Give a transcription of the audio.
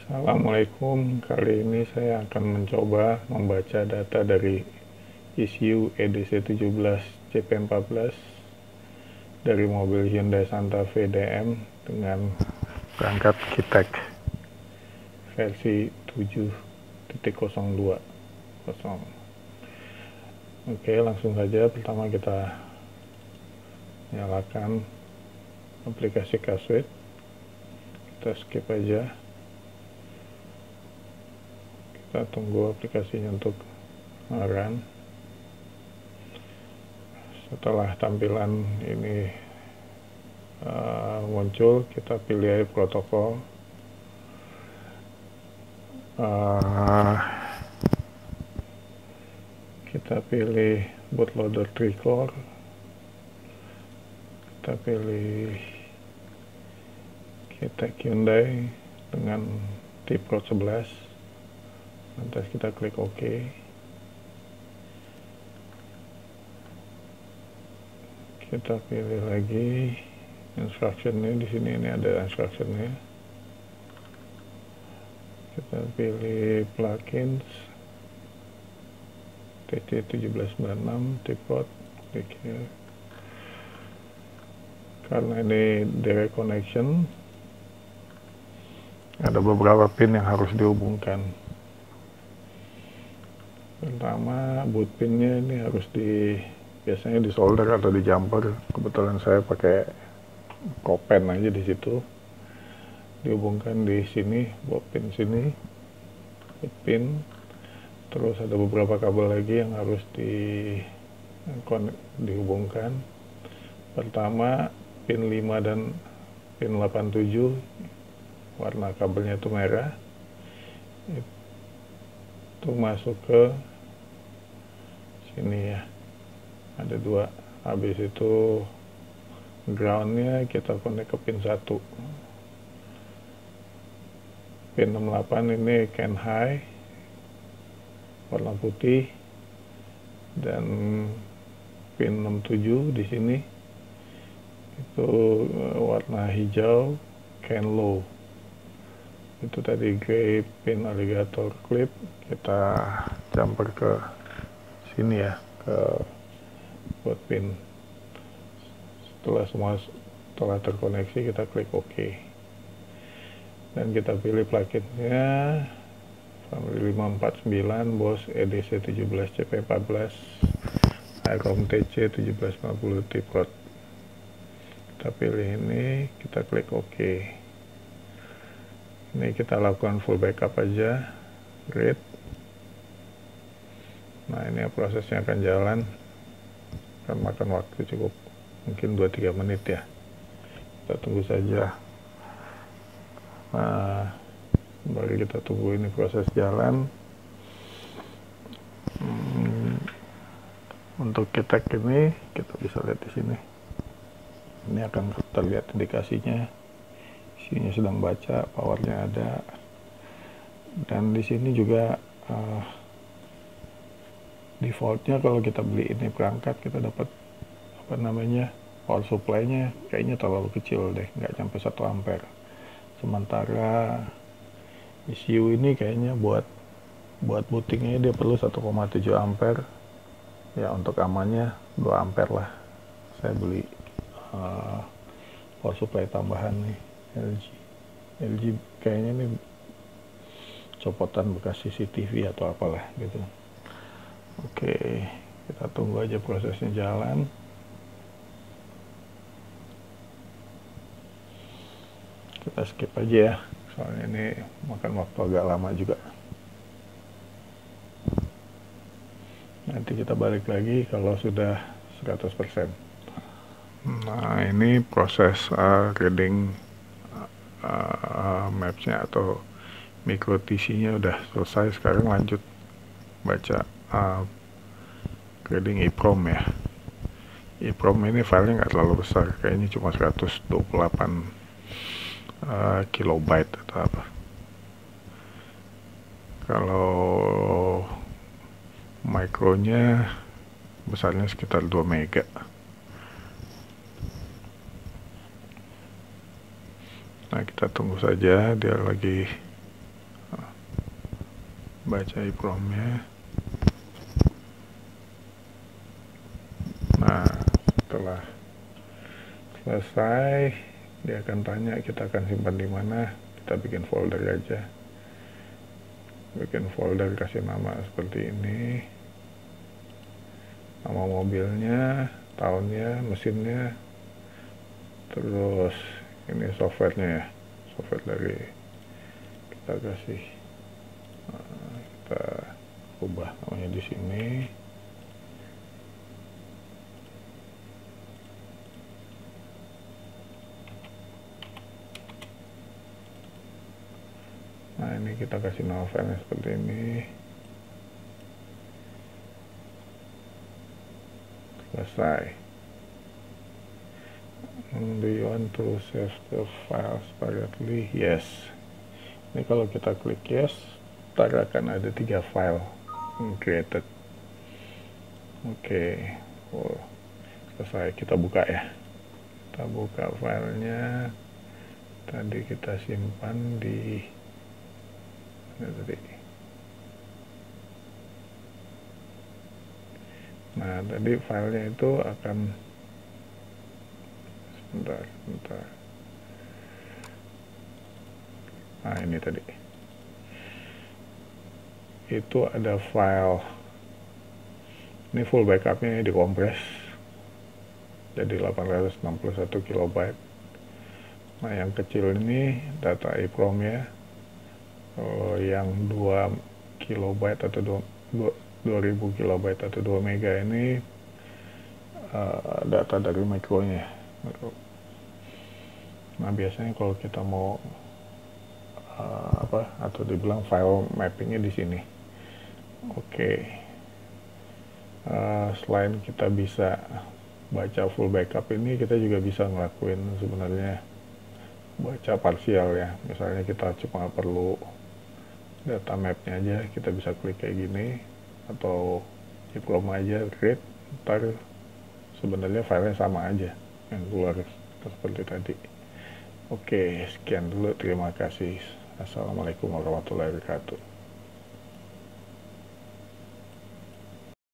Assalamualaikum, kali ini saya akan mencoba membaca data dari ECU EDC17 CP14 dari mobil Hyundai Santa Fe DM dengan perangkat Kitek versi 7.02. Oke, langsung saja. Pertama kita nyalakan aplikasi Kaswit, kita skip aja. Kita tunggu aplikasinya untuk run. Setelah tampilan ini muncul, kita pilih protokol. Kita pilih bootloader tricolor. Kita pilih Kitek Hyundai dengan tip code 11. Lantas kita klik OK. Kita pilih lagi instructionnya. Di sini ini ada instructionnya. Kita pilih plugins TC1796 tip code, klik here. Karena ini direct connection, ada beberapa pin yang harus dihubungkan. Pertama, boot pinnya ini harus biasanya di solder atau di jumper. Kebetulan saya pakai kopen aja di situ. Dihubungkan di sini, boot pin sini, boot pin. Terus ada beberapa kabel lagi yang harus dihubungkan. Pertama, pin 5 dan pin 87, warna kabelnya itu merah. Itu masuk ke sini ya, ada dua. Habis itu groundnya kita connect ke pin 1. Pin 68 ini can high, warna putih, dan pin 67 di sini itu warna hijau, can low. Itu tadi gray pin alligator clip, kita jumper ke sini ya, ke boot pin. Setelah terkoneksi, kita klik OK, dan kita pilih pluginnya family 549 Bosch EDC17 CP14 iROM TC 1750 tip code. Kita pilih ini, kita klik OK. Ini kita lakukan full backup aja, grid. Nah, ini prosesnya akan jalan, akan makan waktu cukup mungkin 2-3 menit ya. Kita tunggu saja. Nah, baru kita tunggu ini proses jalan. Untuk Kitek ini kita bisa lihat di sini. Ini akan terlihat indikasinya, isinya sedang baca, powernya ada. Dan di sini juga defaultnya kalau kita beli ini perangkat, kita dapat power supply-nya kayaknya terlalu kecil deh, nggak sampai 1 ampere. Sementara ECU ini kayaknya buat bootingnya dia perlu 1,7 ampere ya. Untuk amannya 2 ampere lah. Saya beli power supply tambahan nih, LG kayaknya ini copotan bekas CCTV atau apalah gitu. Oke, kita tunggu aja prosesnya jalan. Kita skip aja ya, soalnya ini makan waktu agak lama juga. Nanti kita balik lagi kalau sudah 100%. Nah, ini proses reading maps-nya atau micro TC-nya udah selesai. Sekarang lanjut baca reading EEPROM ya. EEPROM ini filenya nggak terlalu besar, kayaknya cuma 128 kilobyte atau apa. Kalau mikronya besarnya sekitar 2 mega. Nah, kita tunggu saja, dia lagi baca EEPROM-nya. Nah, setelah selesai, dia akan tanya kita akan simpan di mana. Kita bikin folder aja. Bikin folder, kasih nama seperti ini. Nama mobilnya, tahunnya, mesinnya. Terus ini softwarenya ya. Software dari kita kasih. Kita ubah namanya di sini. Nah, ini kita kasih nama filenya seperti ini. Selesai. Do you want to save the file separately? Yes. Ini kalau kita klik yes, ntar akan ada 3 file created. Oke. Oh, selesai. Kita buka ya. Kita buka filenya. Tadi kita simpan di tadi. Nah, tadi filenya itu akan sebentar. Nah, ini tadi. Itu ada file. Ini full backupnya dikompres jadi 861 KB. Nah, yang kecil ini data EEPROM ya. Yang 2 KB atau 2000 KB atau 2 mega ini data dari mikronya. Nah, biasanya kalau kita mau atau dibilang file mappingnya di sini. Oke. Selain kita bisa baca full backup ini, kita juga bisa ngelakuin sebenarnya baca parsial ya. Misalnya kita cuma perlu data mapnya aja, kita bisa klik kayak gini, atau EEPROM aja create, ntar sebenarnya filenya sama aja yang keluar seperti tadi. Oke, sekian dulu, terima kasih. Assalamualaikum warahmatullahi wabarakatuh.